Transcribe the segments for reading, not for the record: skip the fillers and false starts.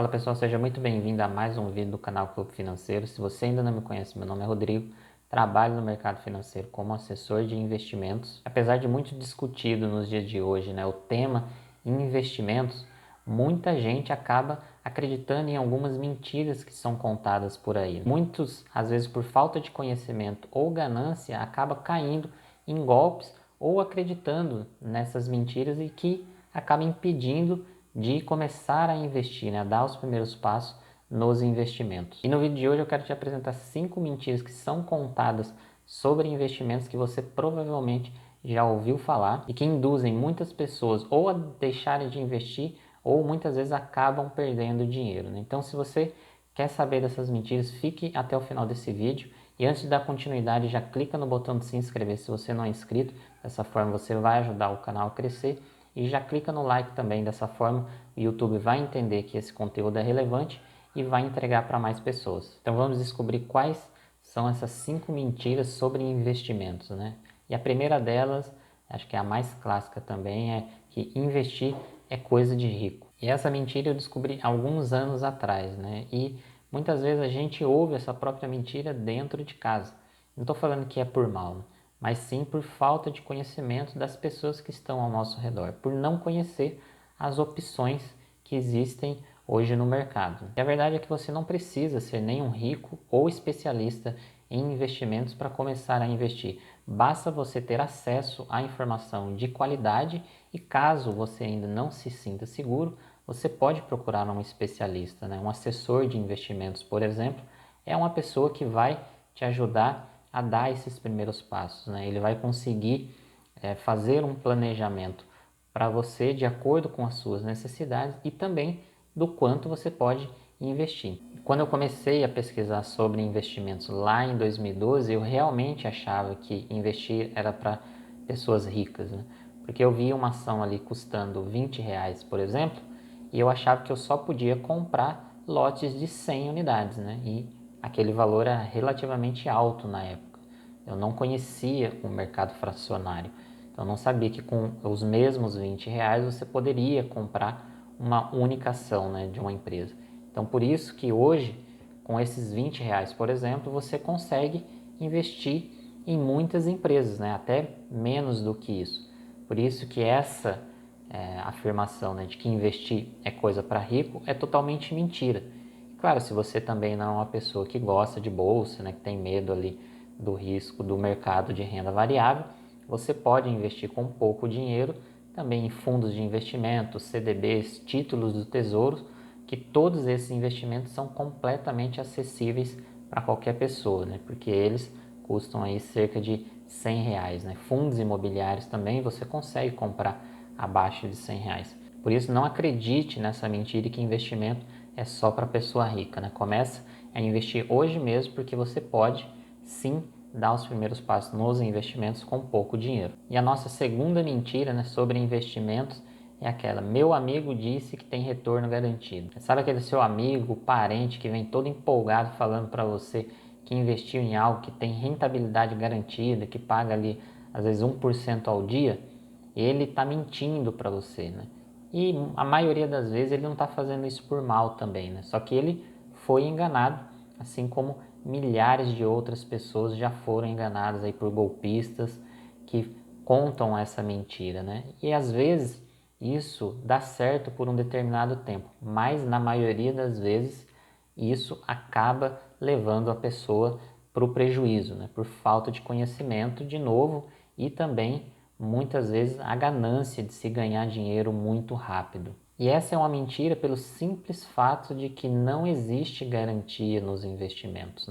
Fala pessoal, seja muito bem-vindo a mais um vídeo do canal Clube Financeiro. Se você ainda não me conhece, meu nome é Rodrigo, trabalho no mercado financeiro como assessor de investimentos. Apesar de muito discutido nos dias de hoje, o tema investimentos, muita gente acaba acreditando em algumas mentiras que são contadas por aí. Muitos, às vezes por falta de conhecimento ou ganância, acabam caindo em golpes ou acreditando nessas mentiras e que acaba impedindo de começar a investir, a dar os primeiros passos nos investimentos. E no vídeo de hoje eu quero te apresentar 5 mentiras que são contadas sobre investimentos que você provavelmente já ouviu falar e que induzem muitas pessoas ou a deixarem de investir ou muitas vezes acabam perdendo dinheiro. Então, se você quer saber dessas mentiras, fique até o final desse vídeo. E antes de dar continuidade, já clica no botão de se inscrever se você não é inscrito. Dessa forma você vai ajudar o canal a crescer. E já clica no like também, dessa forma o YouTube vai entender que esse conteúdo é relevante e vai entregar para mais pessoas. Então vamos descobrir quais são essas 5 mentiras sobre investimentos, E a primeira delas, acho que é a mais clássica também, é que investir é coisa de rico. E essa mentira eu descobri alguns anos atrás, E muitas vezes a gente ouve essa própria mentira dentro de casa. Não estou falando que é por mal, mas sim por falta de conhecimento das pessoas que estão ao nosso redor, por não conhecer as opções que existem hoje no mercado. E a verdade é que você não precisa ser nenhum rico ou especialista em investimentos para começar a investir. Basta você ter acesso à informação de qualidade e caso você ainda não se sinta seguro, você pode procurar um especialista, Um assessor de investimentos, por exemplo, é uma pessoa que vai te ajudar a dar esses primeiros passos, Ele vai conseguir fazer um planejamento para você de acordo com as suas necessidades e também do quanto você pode investir. Quando eu comecei a pesquisar sobre investimentos lá em 2012, eu realmente achava que investir era para pessoas ricas, Porque eu via uma ação ali custando R$ 20, por exemplo, e eu achava que eu só podia comprar lotes de 100 unidades, E aquele valor era relativamente alto na época. Eu não conhecia o mercado fracionário. Então, eu não sabia que com os mesmos R$ 20 você poderia comprar uma única ação, de uma empresa. Então, por isso que hoje, com esses R$ 20, por exemplo, você consegue investir em muitas empresas, até menos do que isso. Por isso que essa afirmação de que investir é coisa para rico é totalmente mentira. Claro, se você também não é uma pessoa que gosta de bolsa, que tem medo ali do risco do mercado de renda variável, você pode investir com pouco dinheiro também em fundos de investimento, CDBs, títulos do tesouro, que todos esses investimentos são completamente acessíveis para qualquer pessoa, Porque eles custam aí cerca de R$ 100, Fundos imobiliários também você consegue comprar abaixo de R$ 100. Por isso, não acredite nessa mentira que investimento é só para pessoa rica, Começa a investir hoje mesmo porque você pode sim dar os primeiros passos nos investimentos com pouco dinheiro. E a nossa segunda mentira, sobre investimentos é aquela: meu amigo disse que tem retorno garantido. Sabe aquele seu amigo, parente que vem todo empolgado falando para você que investiu em algo que tem rentabilidade garantida, que paga ali às vezes 1% ao dia? Ele está mentindo para você, E a maioria das vezes ele não está fazendo isso por mal também, Só que ele foi enganado, assim como milhares de outras pessoas já foram enganadas aí por golpistas que contam essa mentira, E às vezes isso dá certo por um determinado tempo, mas na maioria das vezes isso acaba levando a pessoa para o prejuízo, Por falta de conhecimento, de novo, e também muitas vezes a ganância de se ganhar dinheiro muito rápido. E essa é uma mentira pelo simples fato de que não existe garantia nos investimentos,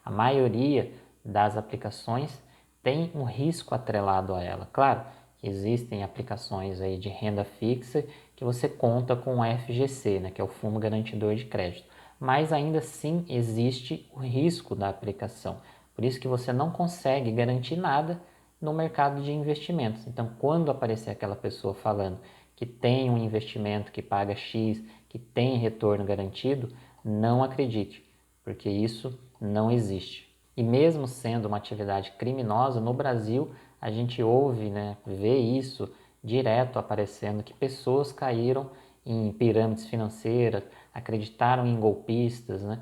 A maioria das aplicações tem um risco atrelado a ela. Claro, existem aplicações aí de renda fixa que você conta com o FGC, que é o Fundo Garantidor de Crédito. Mas ainda assim existe o risco da aplicação. Por isso que você não consegue garantir nada no mercado de investimentos. Então, quando aparecer aquela pessoa falando que tem um investimento que paga X, que tem retorno garantido, não acredite, porque isso não existe. E mesmo sendo uma atividade criminosa, no Brasil a gente ouve, vê isso direto aparecendo, que pessoas caíram em pirâmides financeiras, acreditaram em golpistas, né?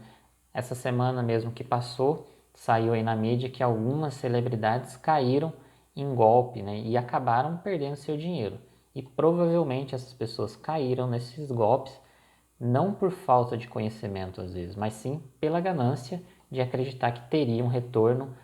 Essa semana mesmo que passou, saiu aí na mídia que algumas celebridades caíram em golpe, né? E acabaram perdendo seu dinheiro. E provavelmente essas pessoas caíram nesses golpes não por falta de conhecimento às vezes, mas sim pela ganância de acreditar que teria um retorno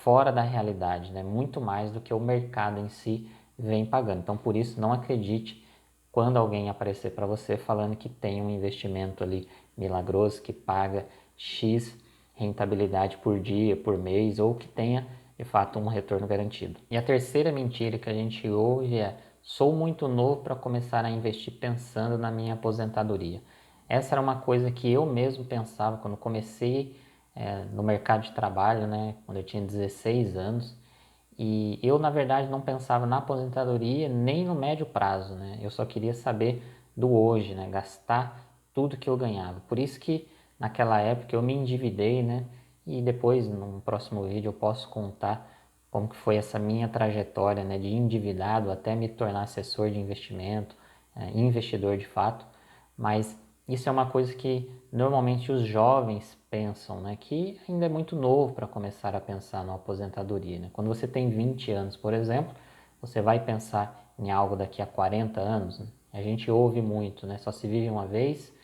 fora da realidade, né? Muito mais do que o mercado em si vem pagando. Então, por isso, não acredite quando alguém aparecer para você falando que tem um investimento ali milagroso, que paga X rentabilidade por dia, por mês, ou que tenha de fato um retorno garantido. E a terceira mentira que a gente ouve é: sou muito novo para começar a investir pensando na minha aposentadoria. Essa era uma coisa que eu mesmo pensava quando comecei no mercado de trabalho, né, quando eu tinha 16 anos. E eu, na verdade, não pensava na aposentadoria nem no médio prazo, né? Eu só queria saber do hoje, né? Gastar tudo que eu ganhava. Por isso que naquela época eu me endividei, né? E depois, num próximo vídeo, eu posso contar como que foi essa minha trajetória, né? De endividado até me tornar assessor de investimento, investidor de fato. Mas isso é uma coisa que normalmente os jovens pensam, né? Que ainda é muito novo para começar a pensar na aposentadoria, né? Quando você tem 20 anos, por exemplo, você vai pensar em algo daqui a 40 anos, né? A gente ouve muito, né? Só se vive uma vez,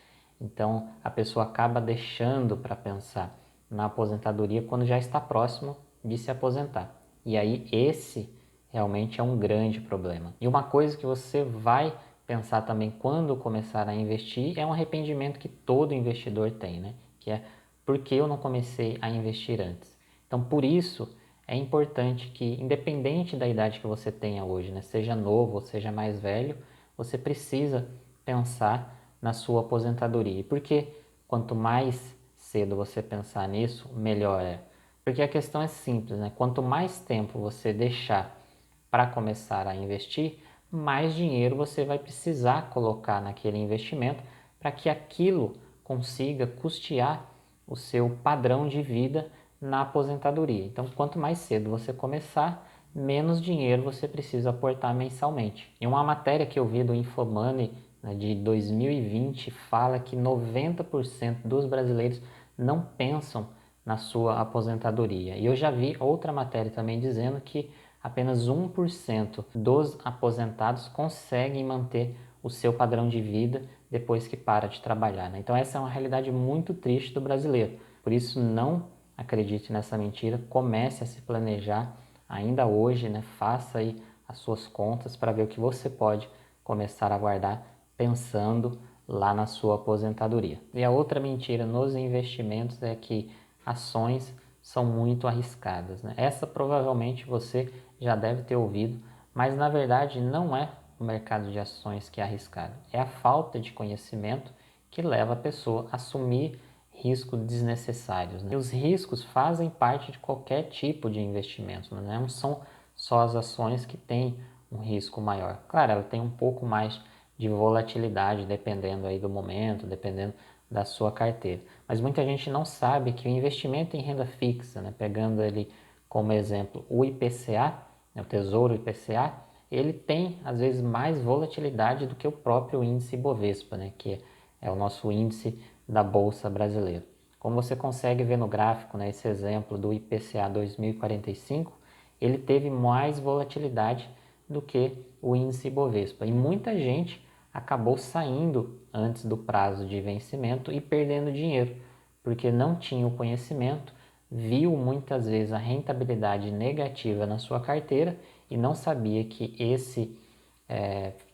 então a pessoa acaba deixando para pensar na aposentadoria quando já está próximo de se aposentar. E aí esse realmente é um grande problema. E uma coisa que você vai pensar também quando começar a investir é um arrependimento que todo investidor tem, né? Que é: por que eu não comecei a investir antes? Então, por isso é importante que, independente da idade que você tenha hoje, né, seja novo ou seja mais velho, você precisa pensar na sua aposentadoria. Porque quanto mais cedo você pensar nisso, melhor é. Porque a questão é simples, né? Quanto mais tempo você deixar para começar a investir, mais dinheiro você vai precisar colocar naquele investimento para que aquilo consiga custear o seu padrão de vida na aposentadoria. Então, quanto mais cedo você começar, menos dinheiro você precisa aportar mensalmente. Em uma matéria que eu vi do Infomoney, né, de 2020, fala que 90% dos brasileiros não pensam na sua aposentadoria. E eu já vi outra matéria também dizendo que apenas 1% dos aposentados conseguem manter o seu padrão de vida depois que para de trabalhar, né? Então essa é uma realidade muito triste do brasileiro. Por isso, não acredite nessa mentira, comece a se planejar ainda hoje, né? Faça aí as suas contas para ver o que você pode começar a guardar pensando lá na sua aposentadoria. E a outra mentira nos investimentos é que ações são muito arriscadas, né? Essa provavelmente você já deve ter ouvido, mas na verdade não é o mercado de ações que é arriscado, é a falta de conhecimento que leva a pessoa a assumir riscos desnecessários, né? E os riscos fazem parte de qualquer tipo de investimento, né? Não são só as ações que têm um risco maior. Claro, ela tem um pouco mais de volatilidade dependendo aí do momento, dependendo da sua carteira. Mas muita gente não sabe que o investimento em renda fixa, né, pegando ele como exemplo o IPCA, né, o Tesouro IPCA, ele tem às vezes mais volatilidade do que o próprio índice Bovespa, né, que é o nosso índice da Bolsa Brasileira. Como você consegue ver no gráfico, né, esse exemplo do IPCA 2045, ele teve mais volatilidade do que o índice Bovespa. E muita gente acabou saindo antes do prazo de vencimento e perdendo dinheiro, porque não tinha o conhecimento, viu muitas vezes a rentabilidade negativa na sua carteira e não sabia que esse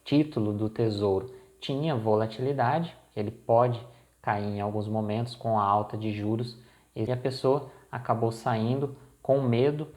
título do Tesouro tinha volatilidade, ele pode cair em alguns momentos com a alta de juros, e a pessoa acabou saindo com medo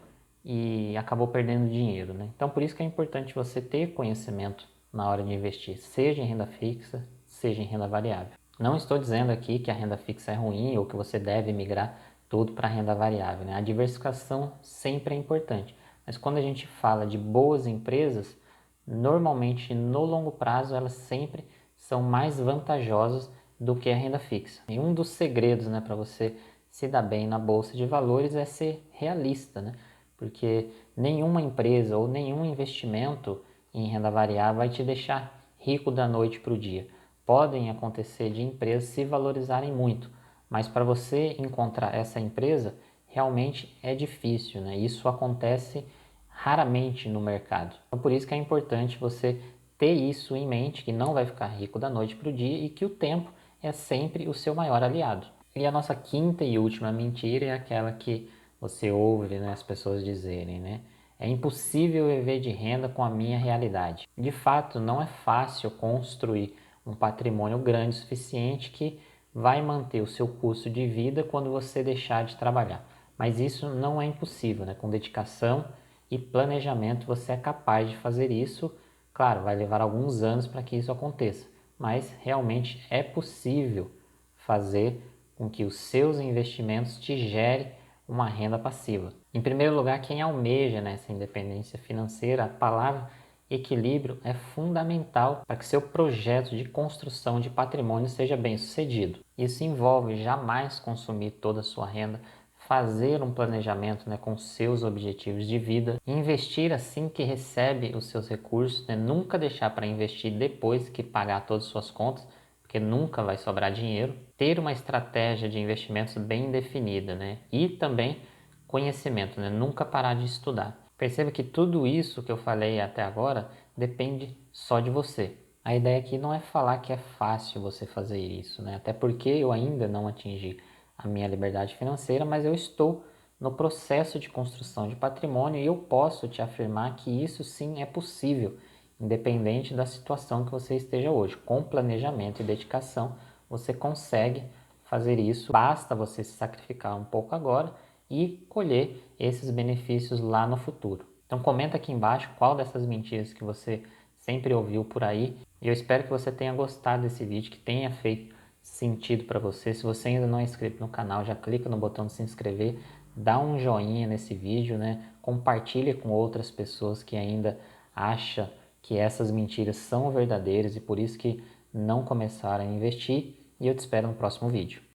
e acabou perdendo dinheiro, né? Então, por isso que é importante você ter conhecimento na hora de investir, seja em renda fixa, seja em renda variável. Não estou dizendo aqui que a renda fixa é ruim ou que você deve migrar tudo para a renda variável, né? A diversificação sempre é importante, mas quando a gente fala de boas empresas, normalmente no longo prazo elas sempre são mais vantajosas do que a renda fixa. E um dos segredos, né, para você se dar bem na bolsa de valores é ser realista, né? Porque nenhuma empresa ou nenhum investimento em renda variável vai te deixar rico da noite para o dia. podem acontecer de empresas se valorizarem muito, mas para você encontrar essa empresa realmente é difícil, né? Isso acontece raramente no mercado. Então, por isso que é importante você ter isso em mente, que não vai ficar rico da noite para o dia e que o tempo é sempre o seu maior aliado. E a nossa quinta e última mentira é aquela que você ouve, né, as pessoas dizerem, né? É impossível viver de renda com a minha realidade. De fato, não é fácil construir um patrimônio grande o suficiente que vai manter o seu custo de vida quando você deixar de trabalhar. Mas isso não é impossível, né? Com dedicação e planejamento você é capaz de fazer isso. Claro, vai levar alguns anos para que isso aconteça, mas realmente é possível fazer com que os seus investimentos te gerem uma renda passiva. Em primeiro lugar, quem almeja nessa independência financeira, a palavra equilíbrio é fundamental para que seu projeto de construção de patrimônio seja bem sucedido. Isso envolve jamais consumir toda a sua renda, fazer um planejamento, né, com seus objetivos de vida, investir assim que recebe os seus recursos, né, nunca deixar para investir depois que pagar todas as suas contas, porque nunca vai sobrar dinheiro, ter uma estratégia de investimentos bem definida, né, e também conhecimento, né, nunca parar de estudar. Perceba que tudo isso que eu falei até agora depende só de você. A ideia aqui não é falar que é fácil você fazer isso, né? Até porque eu ainda não atingi a minha liberdade financeira, mas eu estou no processo de construção de patrimônio e eu posso te afirmar que isso sim é possível, independente da situação que você esteja hoje. Com planejamento e dedicação, você consegue fazer isso, basta você se sacrificar um pouco agora e colher esses benefícios lá no futuro. Então comenta aqui embaixo qual dessas mentiras que você sempre ouviu por aí. E eu espero que você tenha gostado desse vídeo, que tenha feito sentido para você. Se você ainda não é inscrito no canal, já clica no botão de se inscrever, dá um joinha nesse vídeo, né? Compartilha com outras pessoas que ainda acham que essas mentiras são verdadeiras e por isso que não começaram a investir. E eu te espero no próximo vídeo.